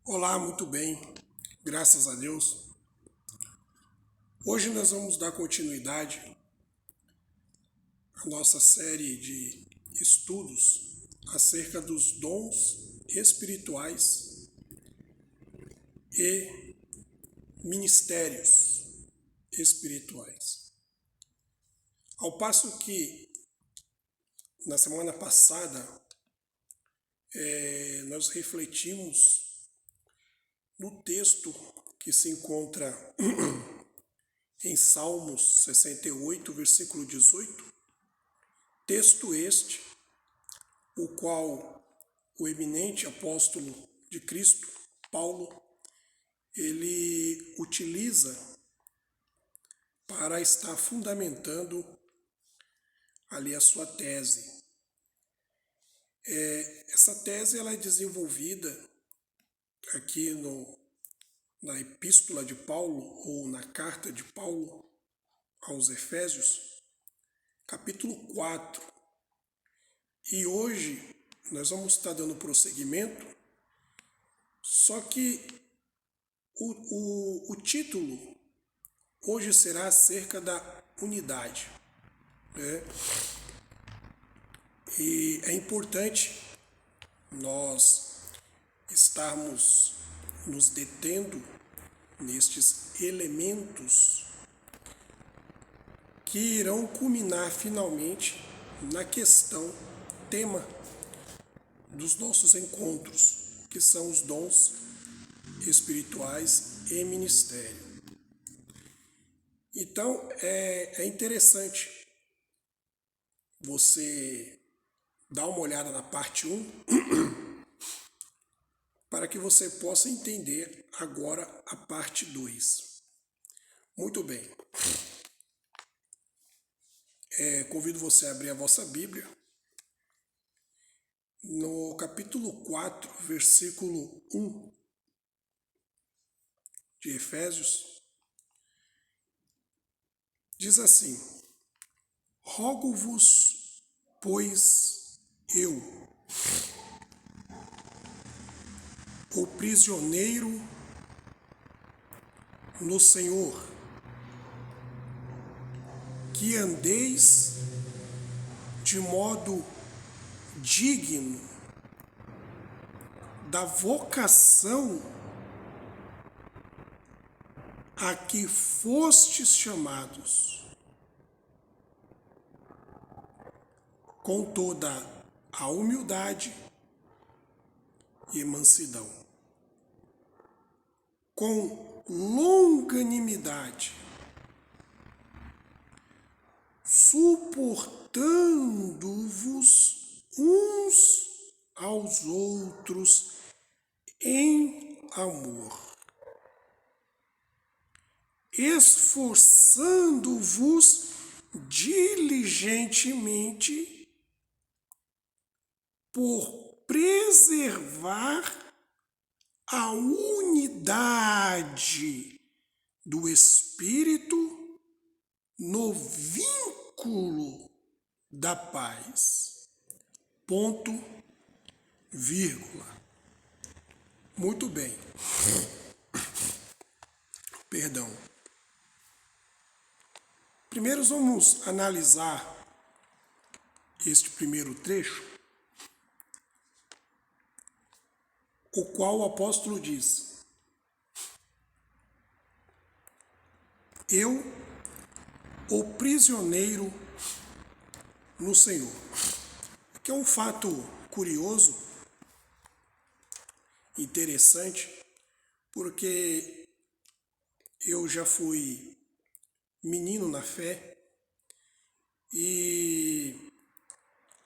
Olá, muito bem, graças a Deus. Hoje nós vamos dar continuidade à nossa série de estudos acerca dos dons espirituais e ministérios espirituais. Ao passo que na semana passada nós refletimos no texto que se encontra em Salmos 68, versículo 18, texto este, o qual o eminente apóstolo de Cristo, Paulo, ele utiliza para estar fundamentando ali a sua tese. Essa tese ela é desenvolvida aqui na epístola de Paulo, ou na carta de Paulo aos Efésios, capítulo 4. E hoje nós vamos estar dando prosseguimento, só que o título hoje será acerca da unidade, né? E é importante nós estarmos nos detendo nestes elementos que irão culminar finalmente na questão tema dos nossos encontros, que são os dons espirituais e ministério. Então é interessante você dar uma olhada na parte 1 para que você possa entender agora a parte 2. Muito bem. Convido você a abrir a vossa Bíblia no capítulo 4, versículo 1 de Efésios. Diz assim: Rogo-vos, pois eu, o prisioneiro no Senhor, que andeis de modo digno da vocação a que fostes chamados, com toda a humildade e mansidão, com longanimidade, suportando-vos uns aos outros em amor, esforçando-vos diligentemente por preservar a unidade do Espírito no vínculo da paz. Ponto, vírgula. Muito bem. Perdão. Primeiro vamos analisar este primeiro trecho, o qual o apóstolo diz: Eu, o prisioneiro no Senhor. Que é um fato curioso, interessante, porque eu já fui menino na fé e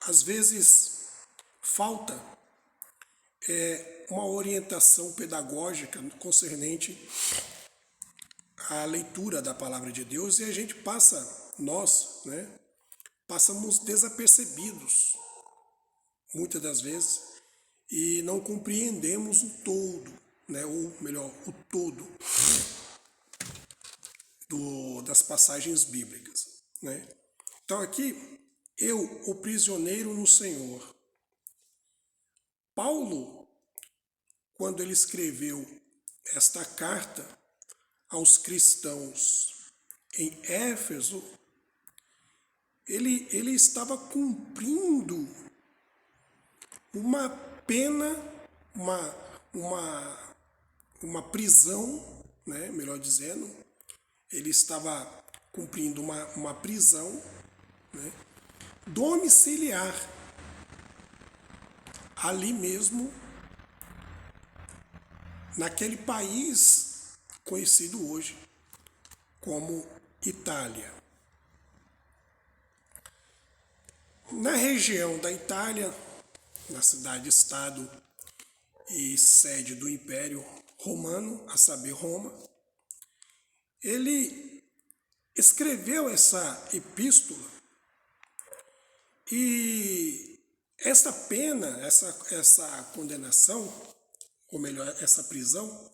às vezes falta uma orientação pedagógica concernente à leitura da palavra de Deus, e a gente nós, passamos desapercebidos muitas das vezes e não compreendemos o todo, ou melhor, o todo das passagens bíblicas, Então aqui, eu, o prisioneiro no Senhor. Paulo, quando ele escreveu esta carta aos cristãos em Éfeso, ele estava cumprindo uma pena, uma prisão, né, melhor dizendo. Ele estava cumprindo uma prisão, né, domiciliar, ali mesmo, naquele país conhecido hoje como Itália. Na região da Itália, na cidade-estado e sede do Império Romano, a saber, Roma, ele escreveu essa epístola e essa pena, essa condenação, ou melhor, essa prisão,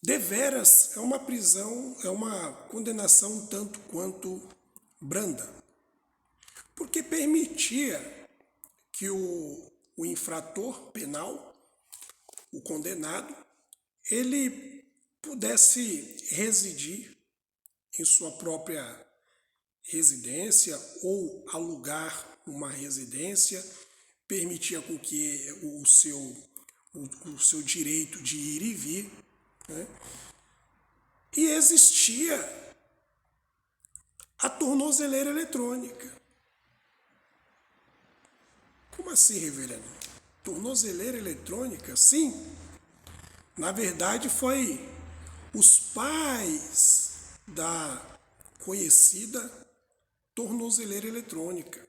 deveras é uma prisão, é uma condenação tanto quanto branda, porque permitia que o infrator penal, o condenado, ele pudesse residir em sua própria residência ou alugar uma residência, permitia com que o seu direito de ir e vir, né? E existia a tornozeleira eletrônica. Como assim, reverendo? Tornozeleira eletrônica? Sim. Na verdade, foi os pais da conhecida tornozeleira eletrônica.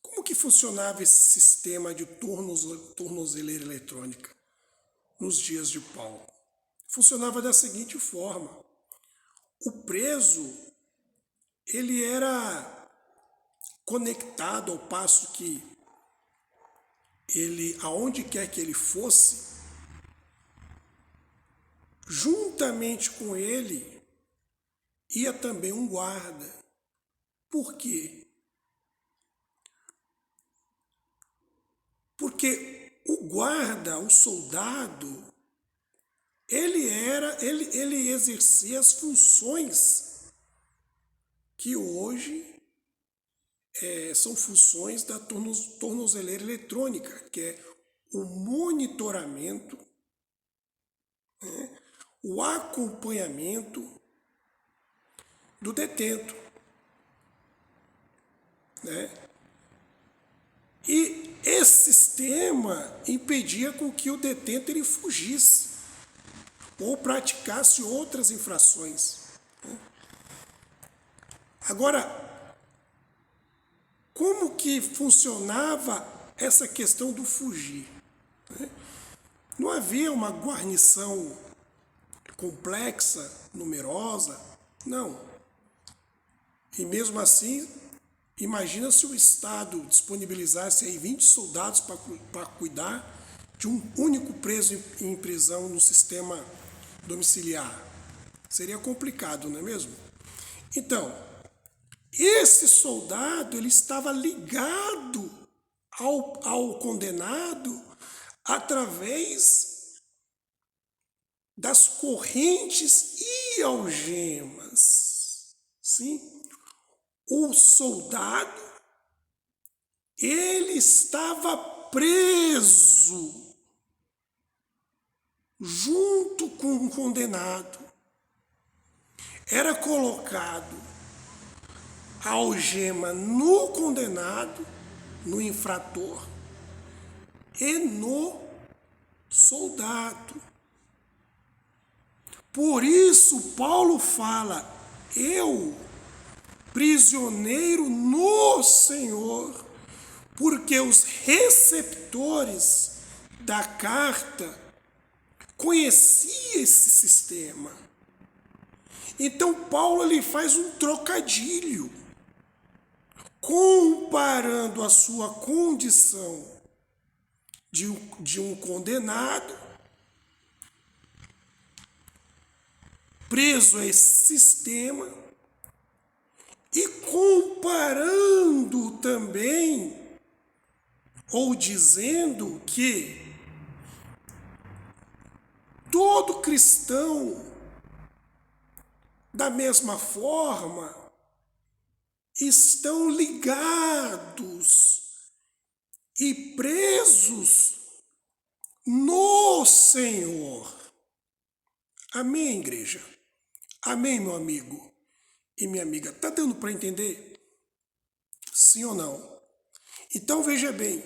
Como que funcionava esse sistema de tornozeleira eletrônica nos dias de Paulo? Funcionava da seguinte forma: o preso, ele era conectado, ao passo que ele, aonde quer que ele fosse, juntamente com ele ia também um guarda. Por quê? Porque o guarda, o soldado, ele exercia as funções que hoje são funções da tornozeleira eletrônica, que é o monitoramento, né, o acompanhamento do detento, né? E esse sistema impedia com que o detento ele fugisse ou praticasse outras infrações, né? Agora, como que funcionava essa questão do fugir, né? Não havia uma guarnição complexa, numerosa, não. E mesmo assim, imagina se o Estado disponibilizasse aí 20 soldados para cuidar de um único preso em prisão no sistema domiciliar. Seria complicado, não é mesmo? Então, esse soldado, ele estava ligado ao condenado através das correntes e algemas. Sim? O soldado, ele estava preso junto com o condenado. Era colocado a algema no condenado, no infrator, e no soldado. Por isso, Paulo fala: eu, prisioneiro no Senhor, porque os receptores da carta conheciam esse sistema. Então, Paulo ele faz um trocadilho, comparando a sua condição de um condenado, preso a esse sistema, e comparando também ou dizendo que todo cristão, da mesma forma, estão ligados e presos no Senhor. Amém, igreja? Amém, meu amigo e minha amiga? Tá dando para entender? Sim ou não? Então veja bem,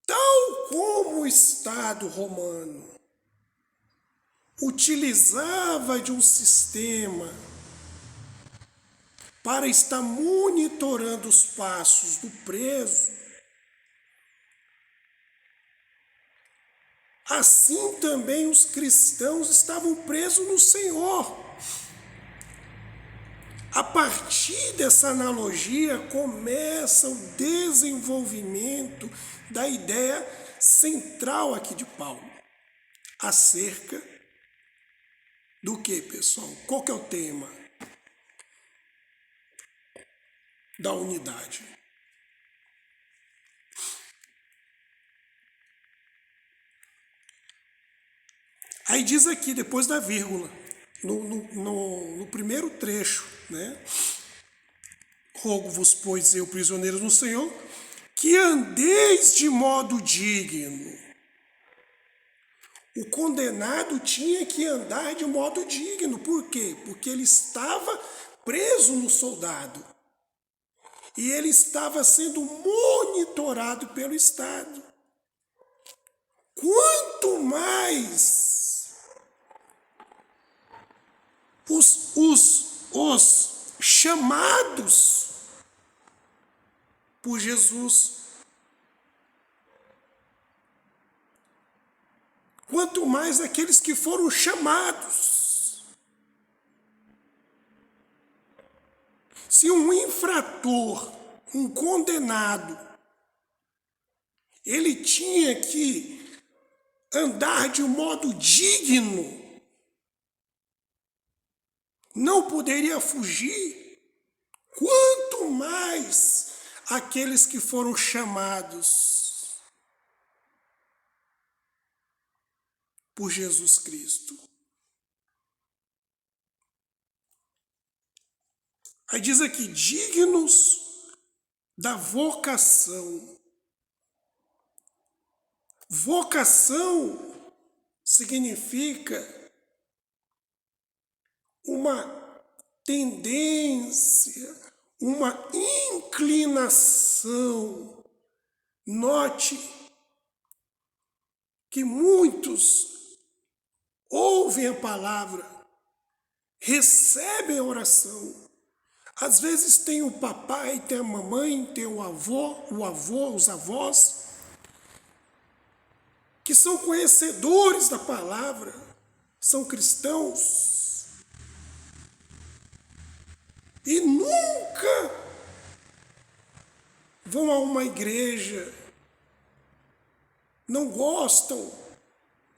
tal como o Estado romano utilizava de um sistema para estar monitorando os passos do preso, assim também os cristãos estavam presos no Senhor. A partir dessa analogia começa o desenvolvimento da ideia central aqui de Paulo, acerca do que, pessoal? Qual que é o tema? Da unidade. Aí diz aqui, depois da vírgula, no primeiro trecho, né? Rogo-vos, pois eu, prisioneiros no Senhor, que andeis de modo digno. O condenado tinha que andar de modo digno. Por quê? Porque ele estava preso no soldado. E ele estava sendo monitorado pelo Estado. Quanto mais os chamados por Jesus, quanto mais aqueles que foram chamados. Se um infrator, um condenado, ele tinha que andar de um modo digno, não poderia fugir, quanto mais aqueles que foram chamados por Jesus Cristo. Aí diz aqui, dignos da vocação. Vocação significa uma tendência, uma inclinação. Note que muitos ouvem a palavra, recebem a oração. Às vezes tem o papai, tem a mamãe, tem o avô, os avós, que são conhecedores da palavra, são cristãos, e nunca vão a uma igreja, não gostam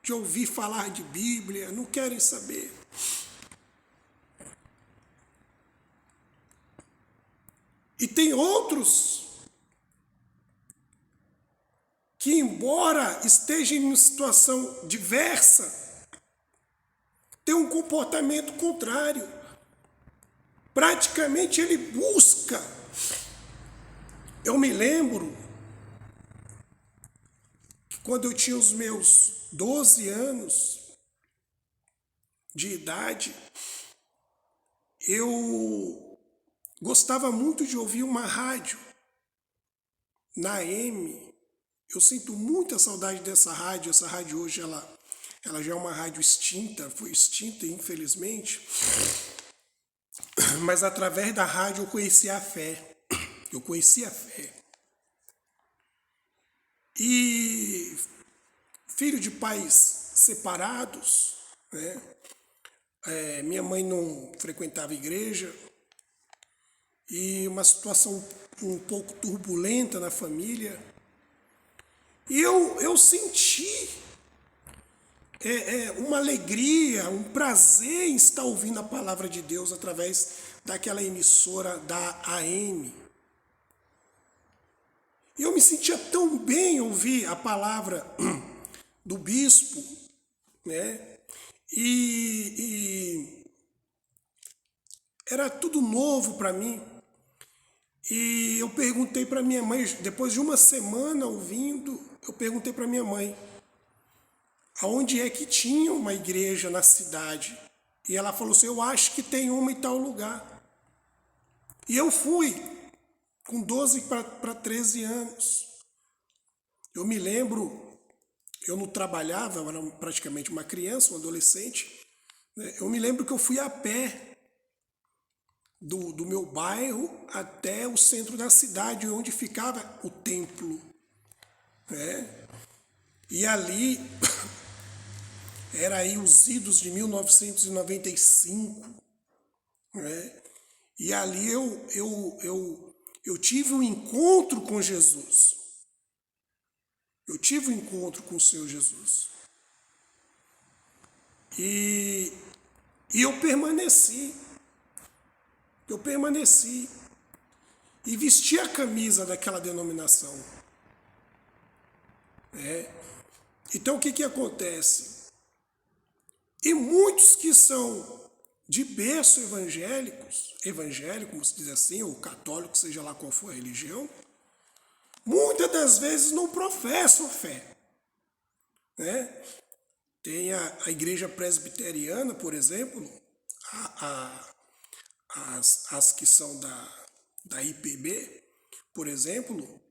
de ouvir falar de Bíblia, não querem saber. E tem outros que, embora estejam em uma situação diversa, têm um comportamento contrário. Praticamente ele busca. Eu me lembro que quando eu tinha os meus 12 anos de idade, eu gostava muito de ouvir uma rádio na AM. Eu sinto muita saudade dessa rádio. Essa rádio hoje ela já é uma rádio extinta, foi extinta infelizmente. Mas através da rádio eu conheci a fé. Eu conheci a fé. E filho de pais separados, né? Minha mãe não frequentava igreja. E uma situação um pouco turbulenta na família. E eu senti uma alegria, um prazer em estar ouvindo a palavra de Deus através daquela emissora da AM. E eu me sentia tão bem ouvir a palavra do bispo, né? E era tudo novo para mim. E eu perguntei para minha mãe, depois de uma semana ouvindo, eu perguntei para minha mãe, aonde é que tinha uma igreja na cidade? E ela falou assim, eu acho que tem uma em tal lugar. E eu fui, com 12 para 13 anos. Eu me lembro, eu não trabalhava, eu era praticamente uma criança, um adolescente. Né? Eu me lembro que eu fui a pé do meu bairro até o centro da cidade, onde ficava o templo. Né? E ali, era aí os idos de 1995, né? E ali eu tive um encontro com Jesus. Eu tive um encontro com o Senhor Jesus. E eu permaneci. Eu permaneci. E vesti a camisa daquela denominação. Então o que acontece? E muitos que são de berço evangélico, como se diz assim, ou católico, seja lá qual for a religião, muitas das vezes não professam fé. Né? Tem a igreja presbiteriana, por exemplo, as que são da IPB, por exemplo,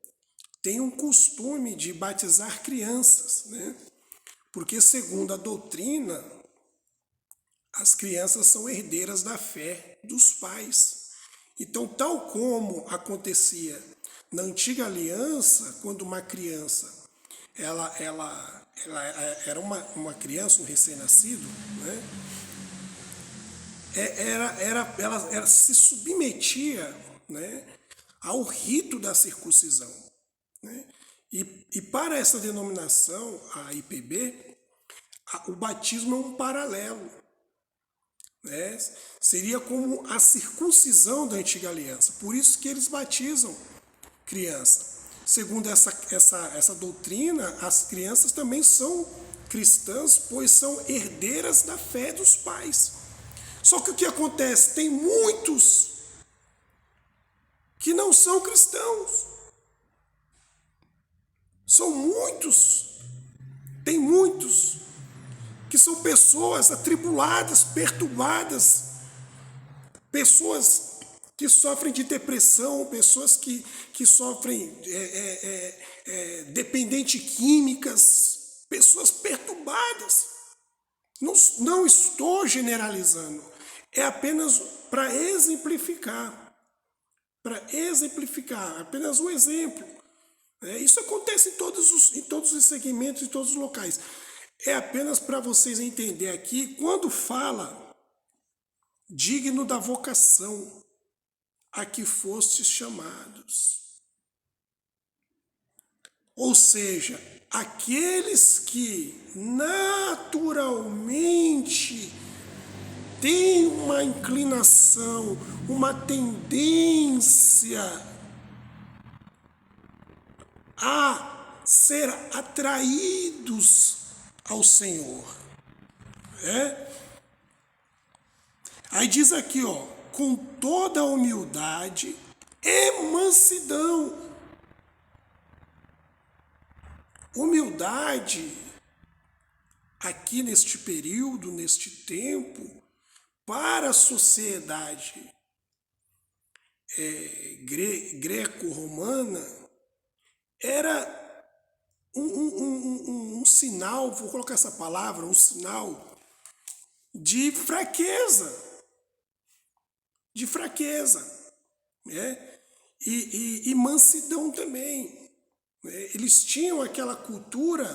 tem um costume de batizar crianças, né? Porque segundo a doutrina, as crianças são herdeiras da fé dos pais. Então, tal como acontecia na antiga aliança, quando uma criança ela era uma criança, um recém-nascido, né? Ela se submetia, né, ao rito da circuncisão. Né? E para essa denominação, a IPB, o batismo é um paralelo. Né? Seria como a circuncisão da antiga aliança. Por isso que eles batizam criança. Segundo essa doutrina, as crianças também são cristãs, pois são herdeiras da fé dos pais. Só que o que acontece? Tem muitos que não são cristãos. São muitos. Tem muitos que são pessoas atribuladas, perturbadas, pessoas que sofrem de depressão, pessoas que sofrem dependentes químicas, pessoas perturbadas. Não estou generalizando, é apenas para exemplificar, apenas um exemplo. Isso acontece em todos os segmentos, em todos os locais. É apenas para vocês entenderem aqui, quando fala digno da vocação a que fostes chamados. Ou seja, aqueles que naturalmente têm uma inclinação, uma tendência a ser atraídos ao Senhor. Aí diz aqui, com toda a humildade e mansidão. Humildade, aqui neste período, neste tempo, para a sociedade greco-romana, era um sinal, vou colocar essa palavra, um sinal de fraqueza. Né? E mansidão também. Né? Eles tinham aquela cultura,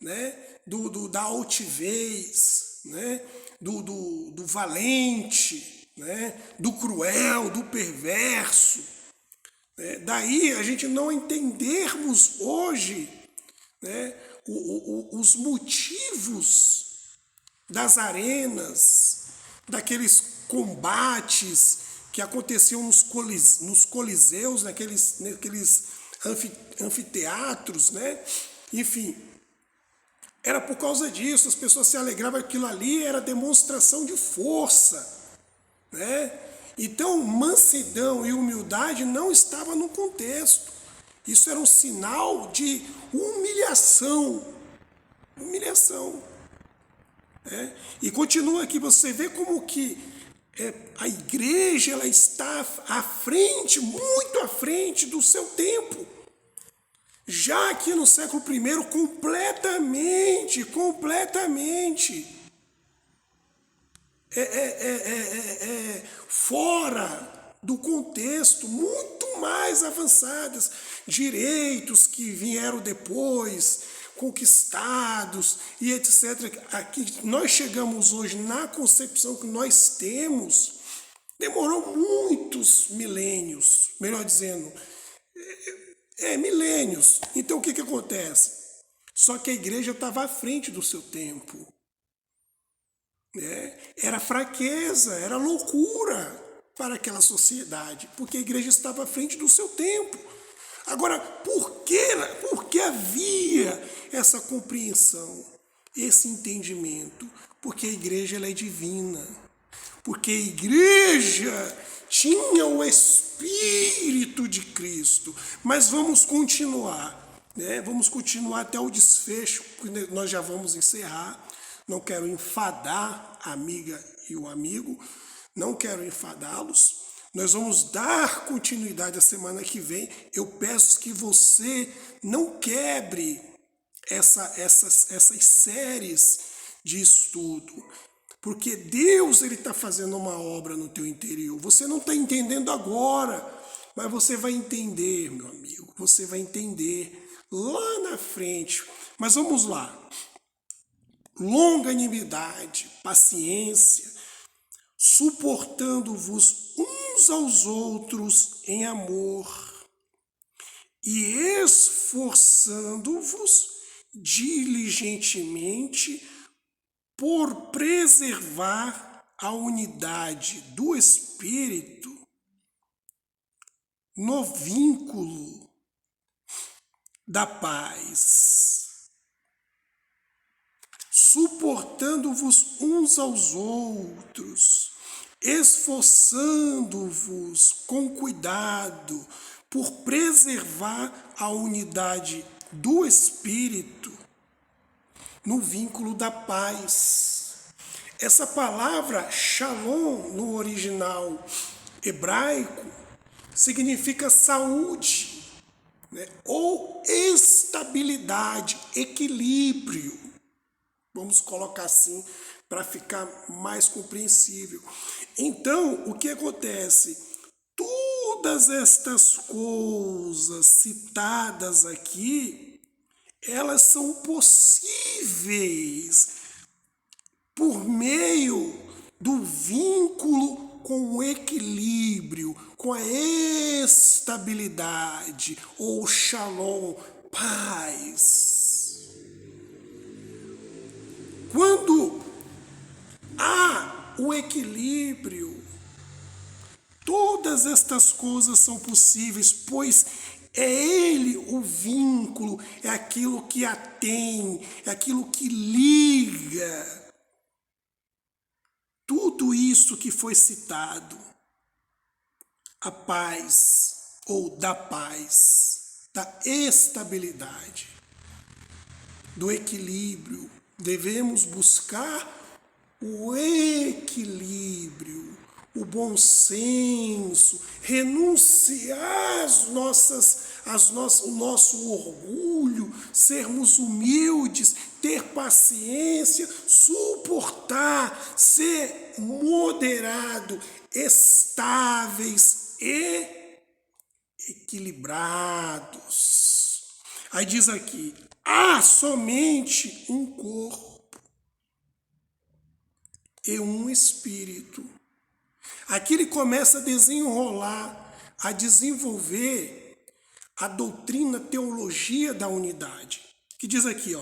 né, da altivez, né, do valente, né, do cruel, do perverso. Né? Daí a gente não entendermos hoje, né, os motivos das arenas, daqueles combates que aconteciam nos coliseus, naqueles anfiteatros, né? Enfim, era por causa disso, as pessoas se alegravam, aquilo ali era demonstração de força, né? Então, mansidão e humildade não estavam no contexto. Isso era um sinal de humilhação. Humilhação. Né? E continua aqui, você vê como que a igreja ela está à frente, muito à frente do seu tempo. Já aqui no século I, completamente fora do contexto, muito mais avançadas, direitos que vieram depois, conquistados e etc. Aqui nós chegamos hoje na concepção que nós temos, demorou muitos milênios, melhor dizendo, milênios. Então o que acontece? Só que a igreja estava à frente do seu tempo. Era fraqueza, era loucura para aquela sociedade, porque a igreja estava à frente do seu tempo. Agora, por que havia essa compreensão, esse entendimento? Porque a igreja ela é divina, porque a igreja tinha o Espírito de Cristo. Mas vamos continuar, né? Vamos continuar até o desfecho, porque nós já vamos encerrar. Não quero enfadar a amiga e o amigo, não quero enfadá-los. Nós vamos dar continuidade a semana que vem. Eu peço que você não quebre essas séries de estudo, porque Deus ele está fazendo uma obra no teu interior. Você não está entendendo agora, mas você vai entender, meu amigo. Você vai entender lá na frente. Mas vamos lá. Longanimidade, paciência, suportando-vos uns aos outros em amor e esforçando-vos diligentemente por preservar a unidade do Espírito no vínculo da paz. Suportando-vos uns aos outros, esforçando-vos com cuidado por preservar a unidade do Espírito no vínculo da paz. Essa palavra shalom no original hebraico significa saúde, né? Ou estabilidade, equilíbrio. Vamos colocar assim para ficar mais compreensível. Então, o que acontece? Todas estas coisas citadas aqui, elas são possíveis por meio do vínculo com o equilíbrio, com a estabilidade, ou shalom, paz. Quando há o equilíbrio, todas estas coisas são possíveis, pois é ele o vínculo, é aquilo que atém, é aquilo que liga. Tudo isso que foi citado, a paz, ou da paz, da estabilidade, do equilíbrio. Devemos buscar o equilíbrio, o bom senso, renunciar o nosso orgulho, sermos humildes, ter paciência, suportar, ser moderado, estáveis e equilibrados. Aí diz aqui, há somente um corpo e um espírito. Aqui ele começa a desenrolar, a desenvolver a doutrina, teologia da unidade. Que diz aqui,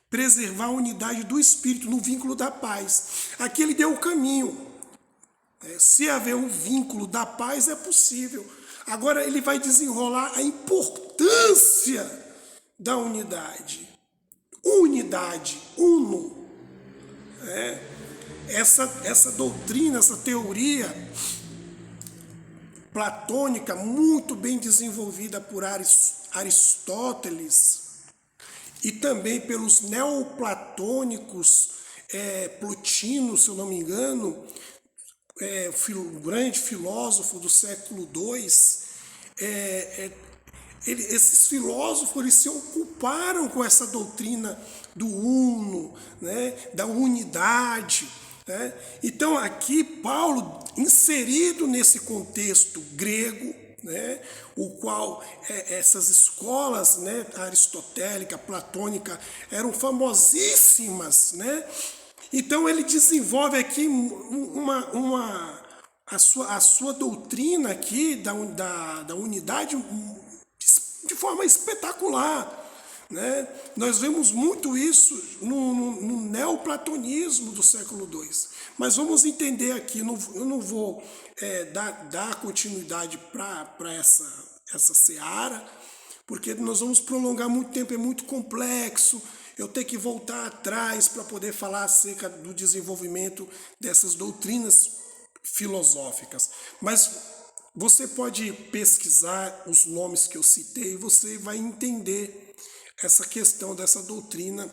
preservar a unidade do espírito no vínculo da paz. Aqui ele deu o caminho. Se haver um vínculo da paz, é possível. Agora ele vai desenrolar a importância da unidade. Unidade, uno. Essa doutrina, essa teoria platônica, muito bem desenvolvida por Aristóteles e também pelos neoplatônicos, Plotino, se eu não me engano, um grande filósofo do século II, esses filósofos eles se ocuparam com essa doutrina do uno, né, da unidade. Né? Então aqui Paulo, inserido nesse contexto grego, né, o qual essas escolas, né, aristotélica, platônica, eram famosíssimas, né? Então ele desenvolve aqui a sua doutrina aqui da unidade de forma espetacular. Né? Nós vemos muito isso no neoplatonismo do século II. Mas vamos entender aqui, eu não vou dar continuidade para essa seara, porque nós vamos prolongar muito tempo, é muito complexo. Eu tenho que voltar atrás para poder falar acerca do desenvolvimento dessas doutrinas filosóficas. Mas você pode pesquisar os nomes que eu citei e você vai entender essa questão dessa doutrina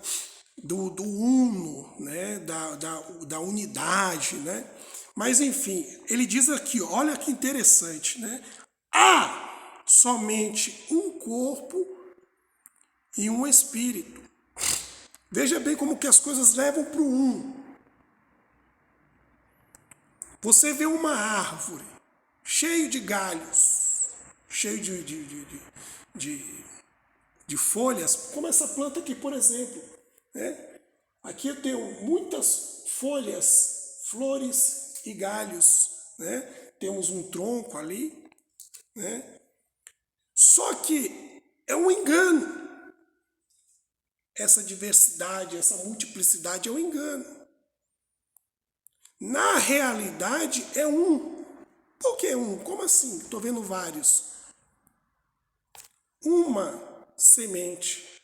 do uno, né? da unidade. Né? Mas, enfim, ele diz aqui, olha que interessante, né? Há somente um corpo e um espírito. Veja bem como que as coisas levam para o um. Você vê uma árvore cheia de galhos, cheio de folhas, como essa planta aqui, por exemplo. Né? Aqui eu tenho muitas folhas, flores e galhos. Né? Temos um tronco ali. Né? Só que é um engano. Essa diversidade, essa multiplicidade é um engano. Na realidade é um. Por que um? Como assim? Estou vendo vários. Uma semente.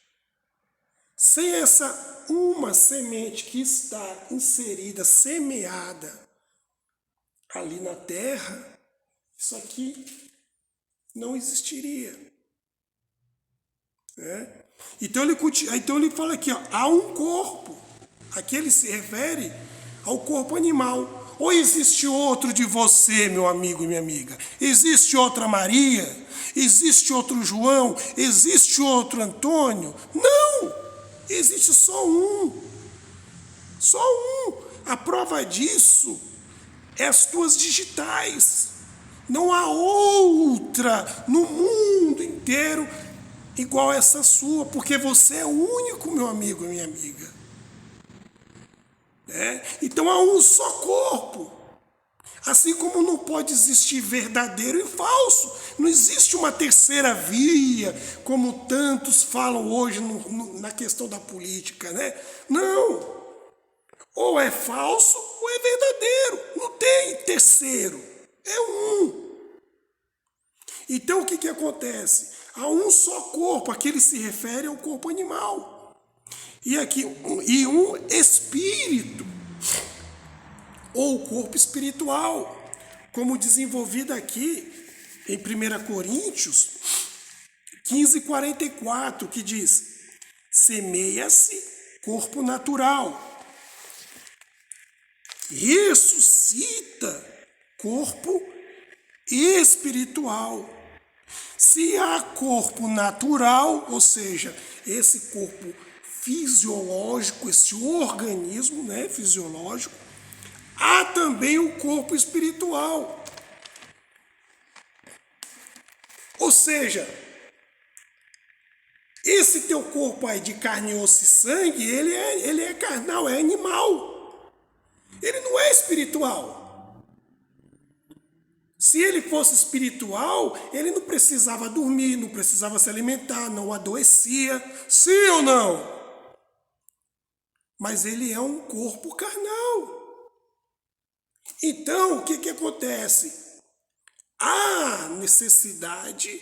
Sem essa uma semente que está inserida, semeada ali na terra, isso aqui não existiria. Então ele fala aqui, ó, há um corpo. Aqui ele se refere ao corpo animal. Ou existe outro de você, meu amigo e minha amiga? Existe outra Maria? Existe outro João? Existe outro Antônio? Não! Existe só um. Só um. A prova disso é as tuas digitais. Não há outra no mundo inteiro igual essa sua, porque você é o único, meu amigo e minha amiga. Então há um só corpo. Assim como não pode existir verdadeiro e falso. Não existe uma terceira via, como tantos falam hoje na questão da política. Né? Não. Ou é falso ou é verdadeiro. Não tem terceiro. É um. Então o que acontece? Há um só corpo, aqui ele se refere ao corpo animal. E um espírito, ou corpo espiritual, como desenvolvido aqui em 1 Coríntios 15:44, que diz: semeia-se corpo natural, ressuscita corpo espiritual. Se há corpo natural, ou seja, esse corpo fisiológico, esse organismo, né, fisiológico, há também o corpo espiritual. Ou seja, esse teu corpo aí de carne, osso e sangue, ele é carnal, é animal. Ele não é espiritual. Se ele fosse espiritual, ele não precisava dormir, não precisava se alimentar, não adoecia. Sim ou não? Mas ele é um corpo carnal. Então, o que acontece? há necessidade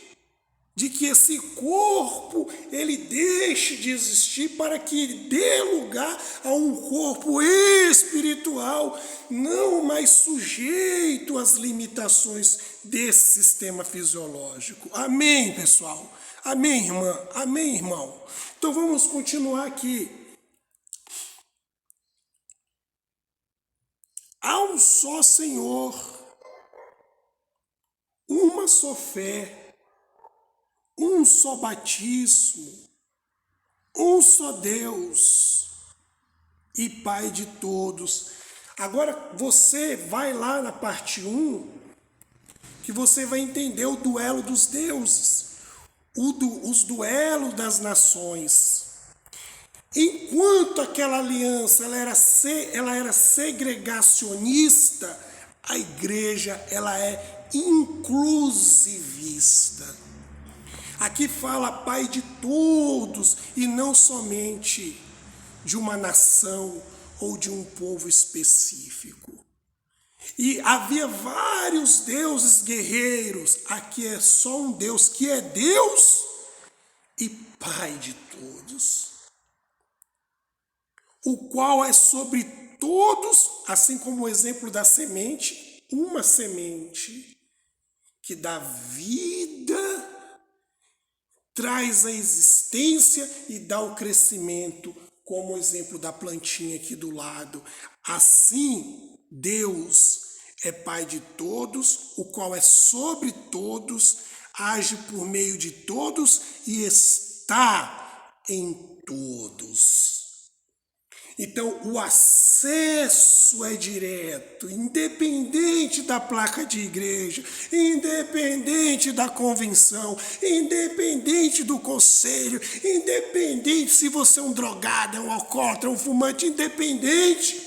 de que esse corpo ele deixe de existir para que ele dê lugar a um corpo espiritual, não mais sujeito às limitações desse sistema fisiológico. Amém, pessoal? Amém, irmã? Amém, irmão? Então vamos continuar aqui. Há um só Senhor, uma só fé, um só batismo, um só Deus e Pai de todos. Agora você vai lá na parte 1, que você vai entender o duelo dos deuses, os duelos das nações. Enquanto aquela aliança ela era segregacionista, a igreja ela é inclusivista. Aqui fala Pai de todos e não somente de uma nação ou de um povo específico. E havia vários deuses guerreiros. Aqui é só um Deus que é Deus e Pai de todos, o qual é sobre todos, assim como o exemplo da semente, uma semente que dá vida, traz a existência e dá o crescimento, como o exemplo da plantinha aqui do lado. Assim, Deus é Pai de todos, o qual é sobre todos, age por meio de todos e está em todos. Então, o acesso é direto, independente da placa de igreja, independente da convenção, independente do conselho, independente se você é um drogado, é um alcoólatra, é um fumante, independente.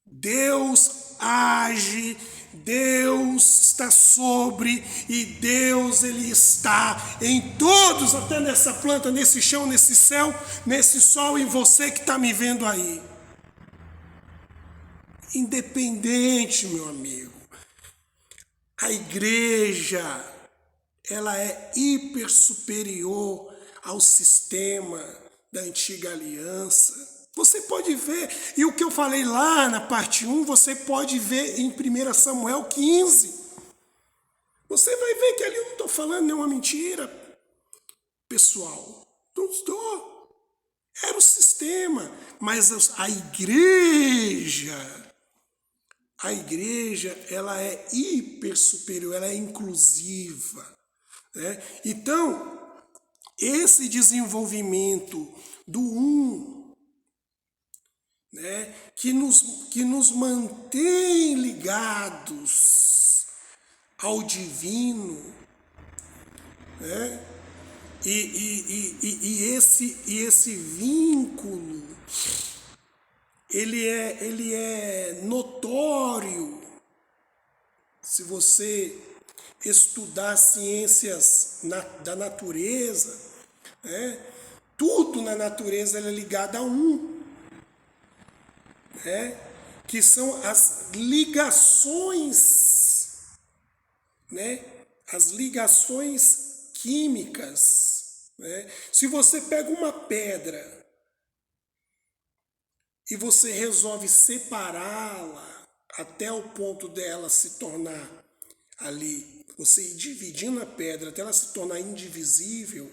Deus age, Deus está sobre e Deus ele está em todos, até nessa planta, nesse chão, nesse céu, nesse sol, em você que está me vendo aí. Independente, meu amigo. A igreja, ela é hiper superior ao sistema da antiga aliança. Você pode ver, e o que eu falei lá na parte 1, você pode ver em 1 Samuel 15. Você vai ver que ali eu não estou falando nenhuma mentira, pessoal. Não estou. Era o sistema, mas a igreja, ela é hiper superior, ela é inclusiva, né? Então, esse desenvolvimento do né, que nos mantém ligados ao divino, né? E esse vínculo ele é notório se você estudar ciências da natureza, né? Tudo na natureza é ligado a né? Que são as ligações, né? As ligações químicas, né? Se você pega uma pedra e você resolve separá-la até o ponto dela se tornar ali, você ir dividindo a pedra até ela se tornar indivisível,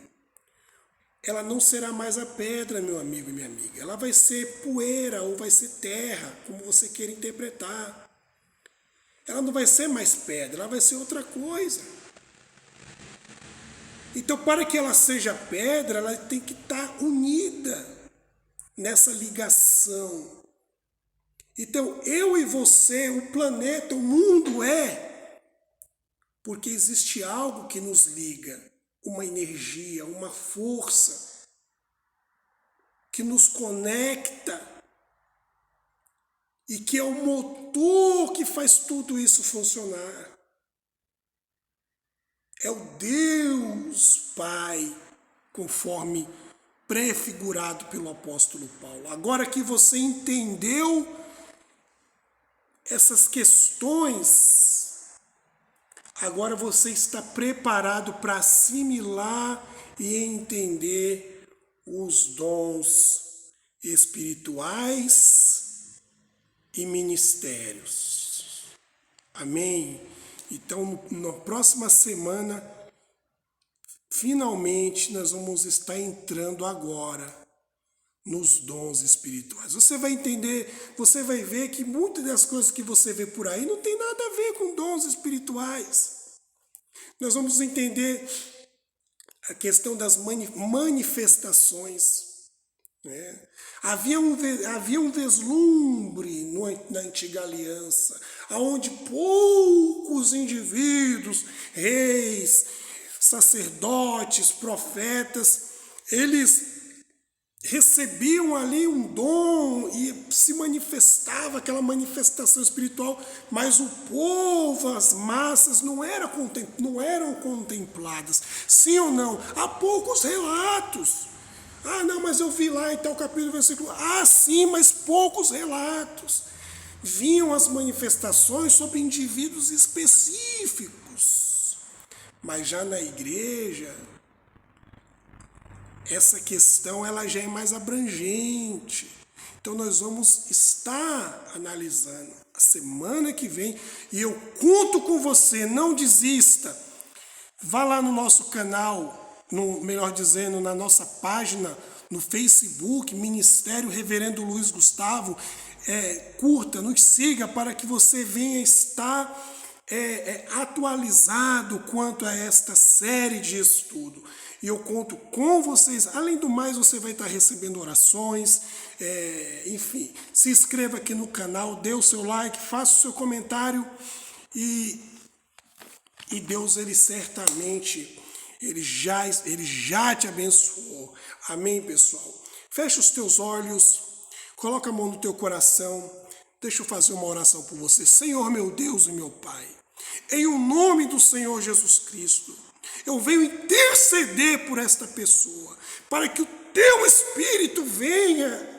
ela não será mais a pedra, meu amigo e minha amiga. Ela vai ser poeira ou vai ser terra, como você queira interpretar. Ela não vai ser mais pedra, ela vai ser outra coisa. Então, para que ela seja pedra, ela tem que estar unida nessa ligação. Então, eu e você, o planeta, o mundo porque existe algo que nos liga. Uma energia, uma força que nos conecta e que é o motor que faz tudo isso funcionar. É o Deus Pai, conforme prefigurado pelo apóstolo Paulo. Agora que você entendeu essas questões, Agora você está preparado para assimilar e entender os dons espirituais e ministérios. Amém? Então, na próxima semana, finalmente nós vamos estar entrando agora nos dons espirituais. Você vai entender, você vai ver que muitas das coisas que você vê por aí não tem nada a ver com dons espirituais. Nós vamos entender a questão das manifestações. Né? Havia um vislumbre na antiga aliança, onde poucos indivíduos, reis, sacerdotes, profetas, eles recebiam ali um dom e se manifestava aquela manifestação espiritual, mas o povo, as massas não eram contempladas. Sim ou não? Há poucos relatos. Ah, não, mas eu vi lá em tal capítulo, versículo. Ah, sim, mas poucos relatos. Vinham as manifestações sobre indivíduos específicos. Mas já na igreja, essa questão ela já é mais abrangente. Então nós vamos estar analisando a semana que vem e eu conto com você, não desista. Vá lá no nosso canal, melhor dizendo, na nossa página no Facebook, Ministério Reverendo Luiz Gustavo, curta, nos siga para que você venha estar atualizado quanto a esta série de estudo. E eu conto com vocês. Além do mais, você vai estar recebendo orações. Enfim, se inscreva aqui no canal, dê o seu like, faça o seu comentário. E Deus, ele certamente, ele já te abençoou. Amém, pessoal? Fecha os teus olhos, coloca a mão no teu coração. Deixa eu fazer uma oração por você. Senhor, meu Deus e meu Pai, em o nome do Senhor Jesus Cristo, eu venho interceder por esta pessoa, para que o teu Espírito venha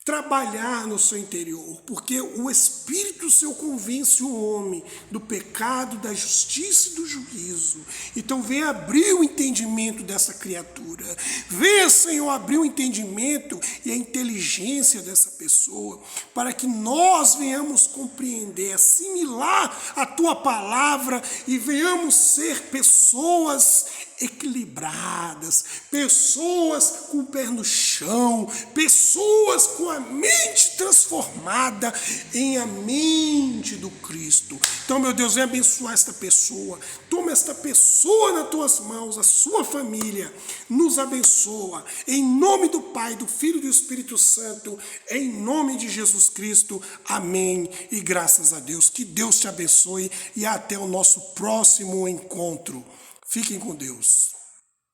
trabalhar no seu interior, porque o Espírito seu convence o homem do pecado, da justiça e do juízo. Então venha abrir o entendimento dessa criatura. Venha, Senhor, abrir o entendimento e a inteligência dessa pessoa, para que nós venhamos compreender, assimilar a tua palavra e venhamos ser pessoas equilibradas, pessoas com o pé no chão, pessoas com a mente transformada em a mente do Cristo. Então, meu Deus, vem abençoar esta pessoa. Toma esta pessoa nas tuas mãos, a sua família. Nos abençoa. Em nome do Pai, do Filho e do Espírito Santo, em nome de Jesus Cristo. Amém. E graças a Deus. Que Deus te abençoe e até o nosso próximo encontro. Fiquem com Deus.